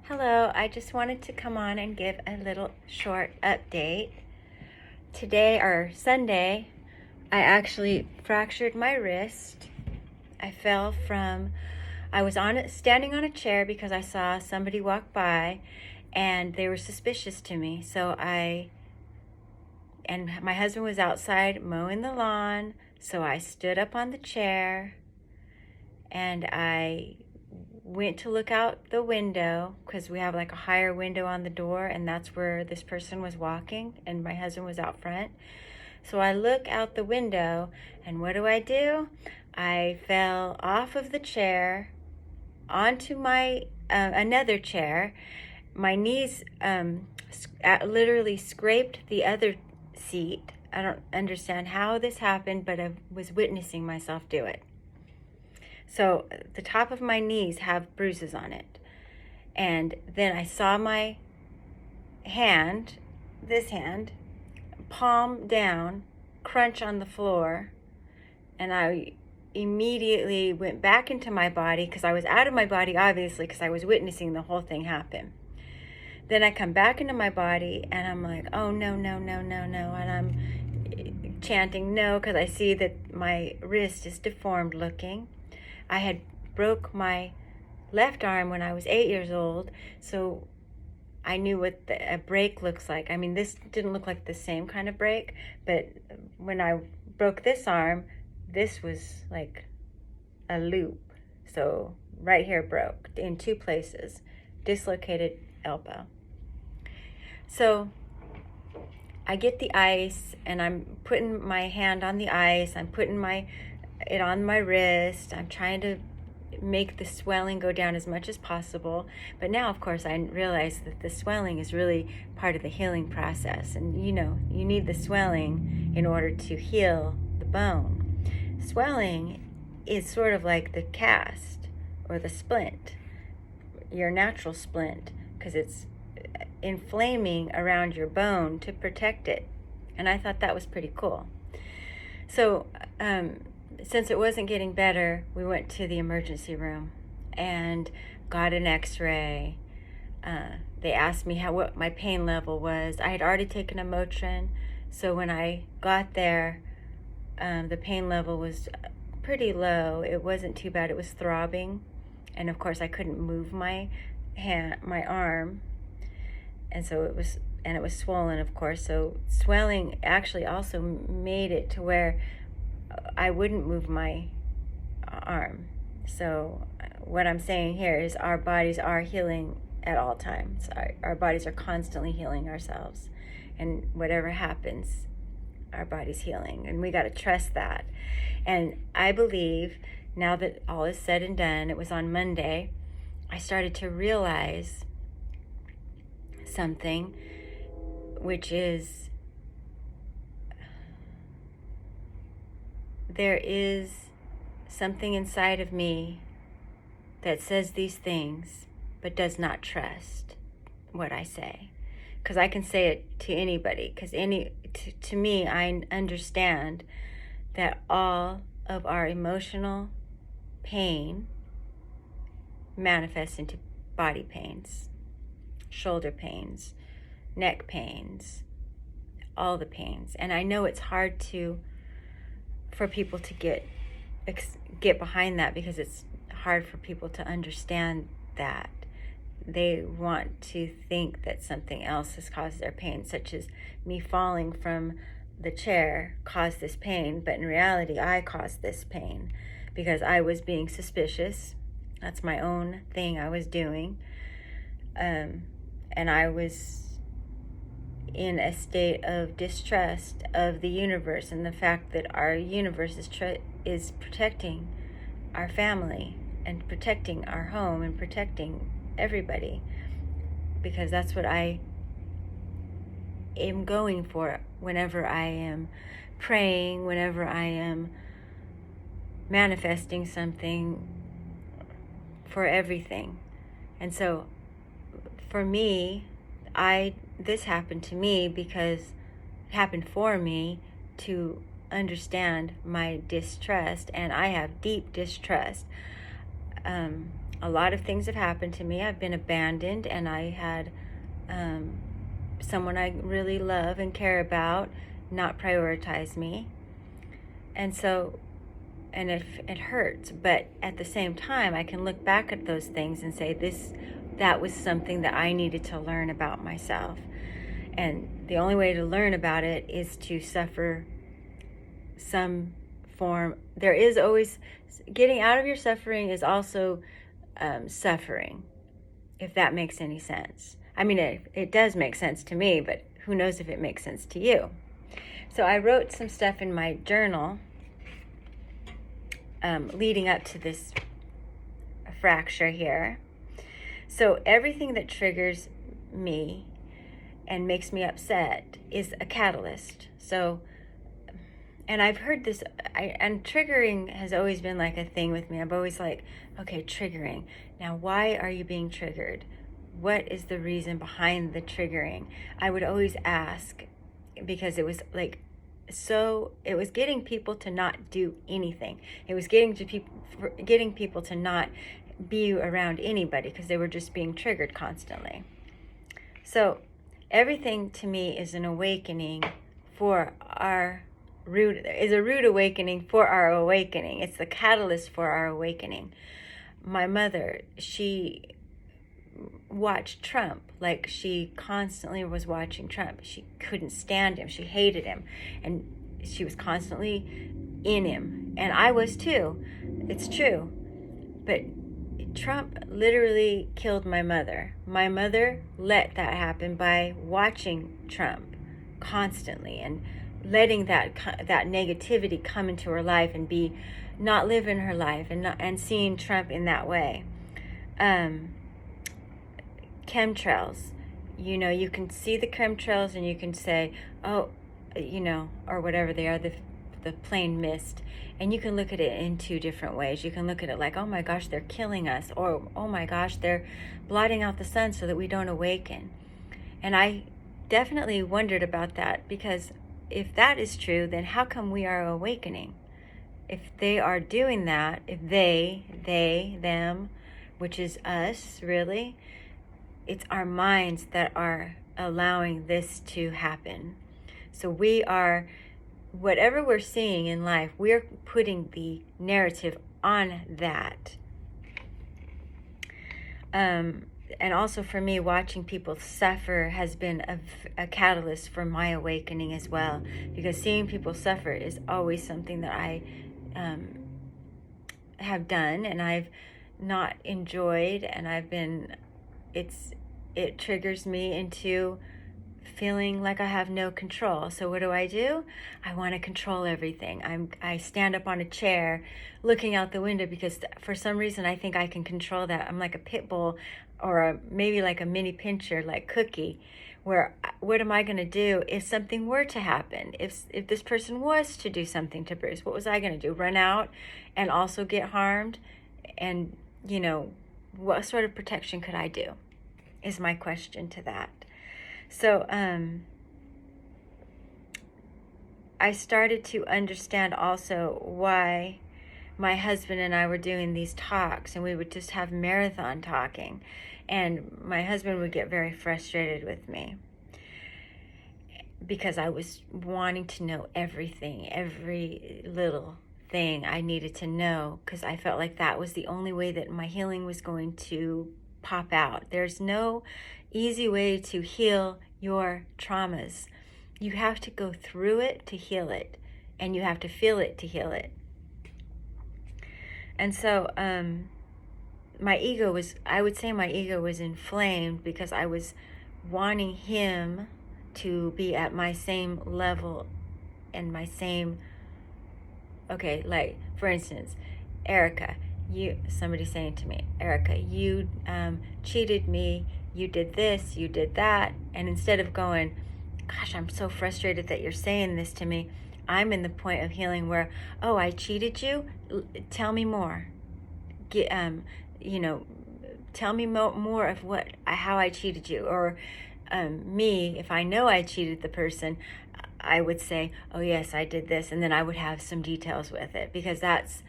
Hello, I just wanted to come on and give a little short update. Today, or Sunday, I actually fractured my wrist. I was standing on a chair because I saw somebody walk by and they were suspicious to me. And my husband was outside mowing the lawn, so I stood up on the chair and I went to look out the window because we have like a higher window on the door, and that's where this person was walking, and my husband was out front. So I look out the window, and what do? I fell off of the chair onto my another chair. My knees literally scraped the other seat. I don't understand how this happened, but I was witnessing myself do it. So the top of my knees have bruises on it. And then I saw my this hand, palm down, crunch on the floor. And I immediately went back into my body because I was out of my body, obviously, because I was witnessing the whole thing happen. Then I come back into my body and I'm like, oh, no, no, no, no, no. And I'm chanting no because I see that my wrist is deformed looking. I had broke my left arm when I was 8 years old, so I knew what a break looks like. I mean, this didn't look like the same kind of break, but when I broke this arm, this was like a loop. So right here broke in two places, dislocated elbow. So I get the ice and I'm putting my hand on the ice. I'm putting it on my wrist. I'm trying to make the swelling go down as much as possible. But now, of course, I realize that the swelling is really part of the healing process. And you need the swelling in order to heal the bone. Swelling is sort of like the cast or the splint, your natural splint, because it's inflaming around your bone to protect it. And I thought that was pretty cool. So, since it wasn't getting better, we went to the emergency room and got an x-ray. They asked me what my pain level was. I had already taken a Motrin, so when I got there, the pain level was pretty low. It wasn't too bad. It was throbbing, and of course I couldn't move my arm, and so it was swollen, of course. So swelling actually also made it to where I wouldn't move my arm. So what I'm saying here is our bodies are healing at all times. Our bodies are constantly healing ourselves. And whatever happens, our body's healing. And we got to trust that. And I believe now that all is said and done, it was on Monday, I started to realize something, which is there is something inside of me that says these things but does not trust what I say. Because I can say it to anybody, because to me, I understand that all of our emotional pain manifests into body pains, shoulder pains, neck pains, all the pains. And I know it's hard for people to get behind that, because it's hard for people to understand that. They want to think that something else has caused their pain, such as me falling from the chair caused this pain, but in reality I caused this pain because I was being suspicious. That's my own thing I was doing, and I was in a state of distrust of the universe and the fact that our universe is protecting our family and protecting our home and protecting everybody, because that's what I am going for whenever I am praying, whenever I am manifesting something, for everything. And so for me, this happened to me because it happened for me to understand my distrust, and I have deep distrust. a lot of things have happened to me. I've been abandoned, and I had someone I really love and care about not prioritize me. And so, and it hurts, but at the same time, I can look back at those things and say, that was something that I needed to learn about myself. And the only way to learn about it is to suffer some form. There is always, getting out of your suffering is also suffering, if that makes any sense. I mean, it does make sense to me, but who knows if it makes sense to you. So I wrote some stuff in my journal leading up to this fracture here. So everything that triggers me and makes me upset is a catalyst. So, and I've heard this, and triggering has always been like a thing with me. I'm always like, okay, triggering. Now, why are you being triggered? What is the reason behind the triggering? I would always ask, because it was like, so it was getting people to not do anything. It was getting people to not be around anybody because they were just being triggered constantly. So everything to me is an awakening for our root, is a root awakening for our awakening. It's the catalyst for our awakening. My mother, she watched Trump, like she constantly was watching Trump. She couldn't stand him. She hated him. And she was constantly in him. And I was too. It's true. But Trump literally killed my mother. My mother let that happen by watching Trump constantly and letting that negativity come into her life and be not living her life and seeing Trump in that way. Chemtrails, you can see the chemtrails and you can say, oh, or whatever they are, the plain mist, and you can look at it in two different ways. You can look at it like, oh my gosh, they're killing us, or oh my gosh, they're blotting out the sun so that we don't awaken. And I definitely wondered about that, because if that is true, then how come we are awakening? If they are doing that, if they, them, which is us, really, it's our minds that are allowing this to happen. So we are, whatever we're seeing in life, we're putting the narrative on that. And also for me, watching people suffer has been a catalyst for my awakening as well, because seeing people suffer is always something that I have done and I've not enjoyed, and it triggers me into feeling like I have no control. So what do? I want to control everything. I stand up on a chair looking out the window because for some reason I think I can control that. I'm like a pit bull, or maybe like a mini pincher, like Cookie, where what am I going to do if something were to happen? If this person was to do something to Bruce, what was I going to do? Run out and also get harmed? And, what sort of protection could I do is my question to that. So I started to understand also why my husband and I were doing these talks, and we would just have marathon talking, and my husband would get very frustrated with me because I was wanting to know everything, every little thing I needed to know, because I felt like that was the only way that my healing was going to pop out. There's no easy way to heal your traumas. You have to go through it to heal it, and you have to feel it to heal it. And so I would say my ego was inflamed because I was wanting him to be at my same level and my same, okay, like for instance, Erica, somebody saying to me, Erica, you cheated me, you did this, you did that, and instead of going, gosh, I'm so frustrated that you're saying this to me, I'm in the point of healing where, oh, I cheated you? Tell me more. Tell me more of how I cheated you. Or me, if I know I cheated the person, I would say, oh yes, I did this, and then I would have some details with it, because that's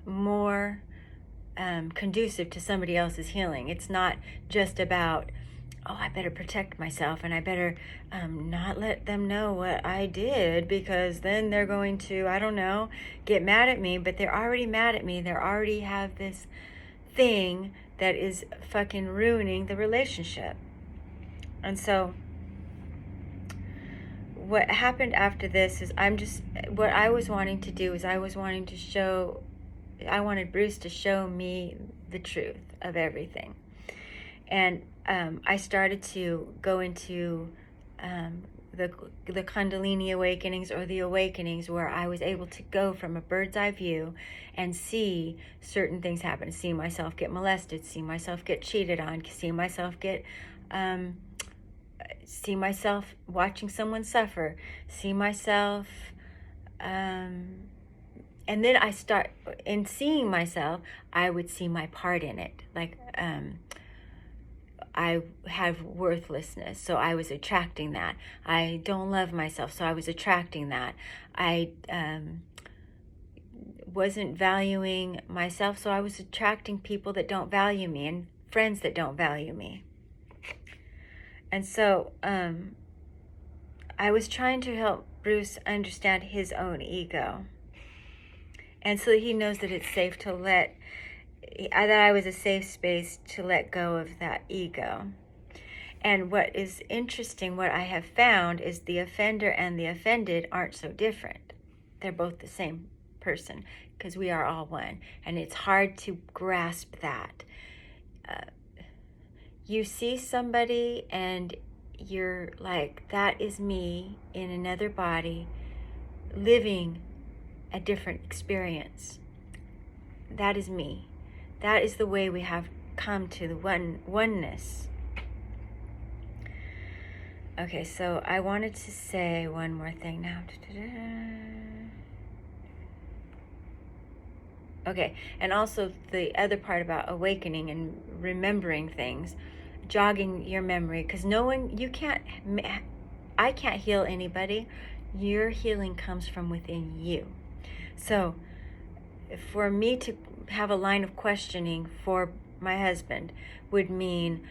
more conducive to somebody else's healing. It's not just about, oh, I better protect myself and I better not let them know what I did, because then they're going to, I don't know, get mad at me. But they're already mad at me. They already have this thing that is fucking ruining the relationship. And so what happened after this is what I was wanting to do is I wanted Bruce to show me the truth of everything. And I started to go into the Kundalini awakenings, or the awakenings, where I was able to go from a bird's eye view and see certain things happen. See myself get molested, see myself get cheated on, see myself watching someone suffer, see myself, and then in seeing myself, I would see my part in it. Like, I have worthlessness, so I was attracting that. I don't love myself, so I was attracting that. I wasn't valuing myself, so I was attracting people that don't value me and friends that don't value me. And so I was trying to help Bruce understand his own ego, and so he knows that it's safe to that I was a safe space to let go of that ego. And what is interesting, what I have found, is the offender and the offended aren't so different. They're both the same person, because we are all one. And it's hard to grasp that. You see somebody and you're like, that is me in another body living a different experience. That is me. That is the way we have come to the oneness. Okay, so I wanted to say one more thing now. Okay, and also the other part about awakening and remembering things, jogging your memory, because I can't heal anybody. Your healing comes from within you. So for me to have a line of questioning for my husband would mean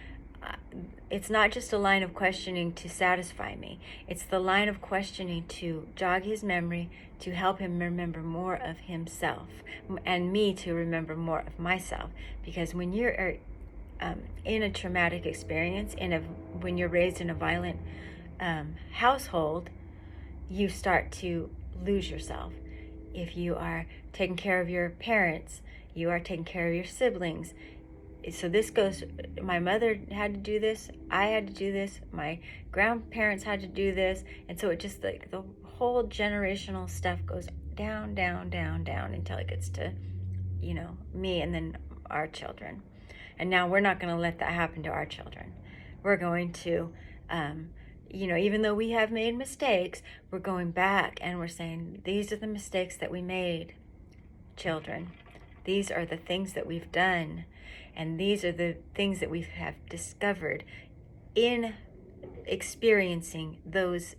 it's not just a line of questioning to satisfy me. It's the line of questioning to jog his memory, to help him remember more of himself, and me to remember more of myself. Because when you're in a traumatic experience, when you're raised in a violent household, you start to lose yourself. If you are taking care of your parents, you are taking care of your siblings. So this goes, my mother had to do this, I had to do this, my grandparents had to do this, and so it just, like, the whole generational stuff goes down, down, down, down until it gets to, me and then our children. And now we're not going to let that happen to our children. We're going to, even though we have made mistakes, we're going back and we're saying, these are the mistakes that we made, children. These are the things that we've done. And these are the things that we have discovered in experiencing those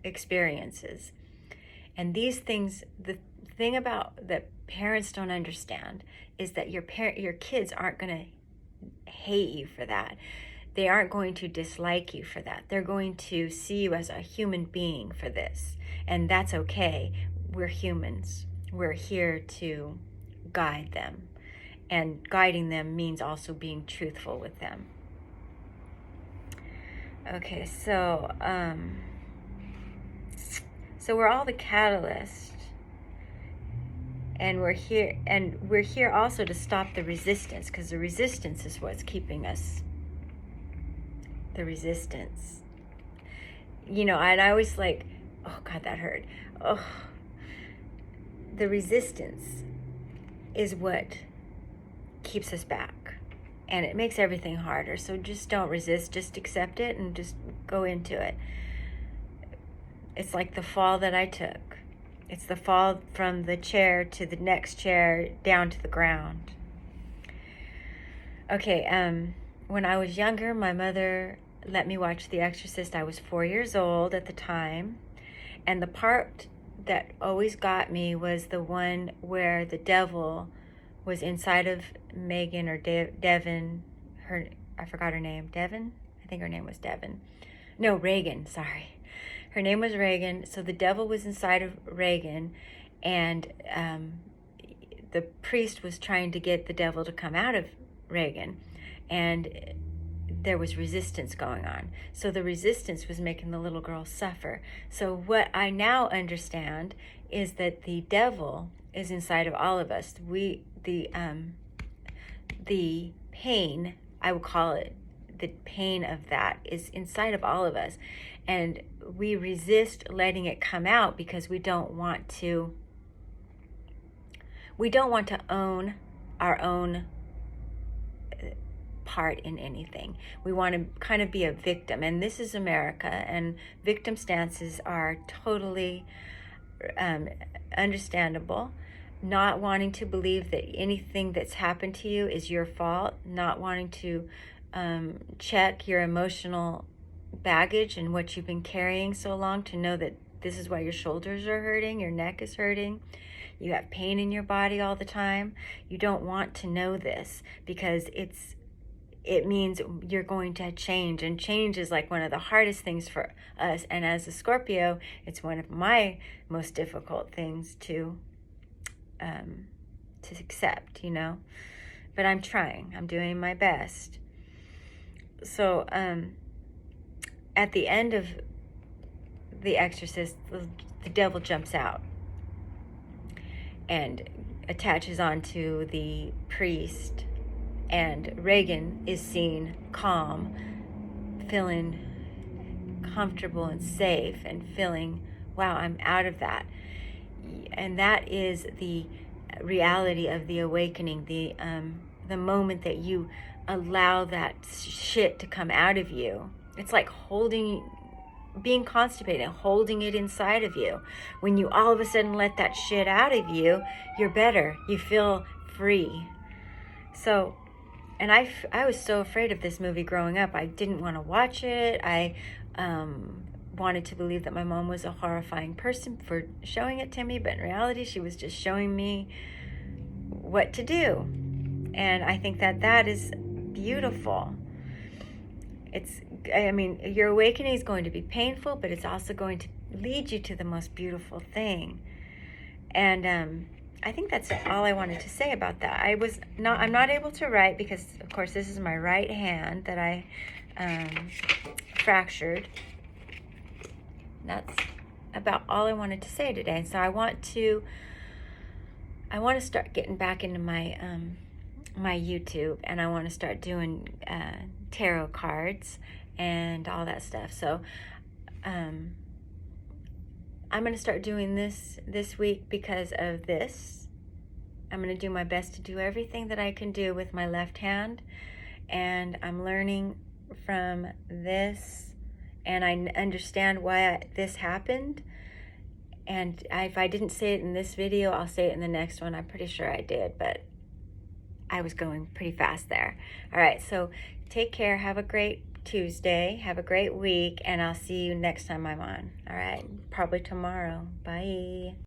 experiences. And these things, the thing about that parents don't understand is that your kids aren't going to hate you for that. They aren't going to dislike you for that. They're going to see you as a human being for this. And that's okay. We're humans. We're here to guide them. And guiding them means also being truthful with them. Okay, so we're all the catalyst, and we're here also to stop the resistance, because the resistance is what's keeping us. The resistance, and I always like, oh God, that hurt. Oh, the resistance is what keeps us back, and it makes everything harder. So just don't resist, just accept it and just go into it. It's like the fall that I took. It's the fall from the chair to the next chair down to the ground. Okay, when I was younger, my mother let me watch The Exorcist. I was 4 years old at the time, and the part that always got me was the one where the devil was inside of Megan or Devin. I forgot her name. Devin? I think her name was Devin. No, Reagan, sorry. Her name was Reagan. So the devil was inside of Reagan, and the priest was trying to get the devil to come out of Reagan, and there was resistance going on. So the resistance was making the little girl suffer. So what I now understand is that the devil is inside of all of us. The pain, I would call it, the pain of that is inside of all of us, and we resist letting it come out because we don't want to own our own part in anything. We want to kind of be a victim, and this is America, and victim stances are totally understandable. Not wanting to believe that anything that's happened to you is your fault, not wanting to check your emotional baggage and what you've been carrying so long to know that this is why your shoulders are hurting, your neck is hurting, you have pain in your body all the time. You don't want to know this because it means you're going to change, and change is like one of the hardest things for us. And as a Scorpio, it's one of my most difficult things to accept, you know. But I'm trying. I'm doing my best. So at the end of The Exorcist, the devil jumps out and attaches onto the priest, and Reagan is seen calm, feeling comfortable and safe, and feeling, wow, I'm out of that. And that is the reality of the awakening, the moment that you allow that shit to come out of you. It's like being constipated and holding it inside of you. When you all of a sudden let that shit out of you, you're better. You feel free. So, and I was so afraid of this movie growing up. I didn't want to watch it. I wanted to believe that my mom was a horrifying person for showing it to me, but in reality, she was just showing me what to do. And I think that is beautiful. Your awakening is going to be painful, but it's also going to lead you to the most beautiful thing. And I think that's all I wanted to say about that. I'm not able to write because, of course, this is my right hand that I fractured. That's about all I wanted to say today. So I want to start getting back into my my YouTube, and I want to start doing tarot cards and all that stuff. So I'm going to start doing this week because of this. I'm going to do my best to do everything that I can do with my left hand, and I'm learning from this, and I understand why this happened. And if I didn't say it in this video, I'll say it in the next one. I'm pretty sure I did, but I was going pretty fast there. All right, so take care. Have a great Tuesday. Have a great week, and I'll see you next time I'm on. All right, probably tomorrow. Bye.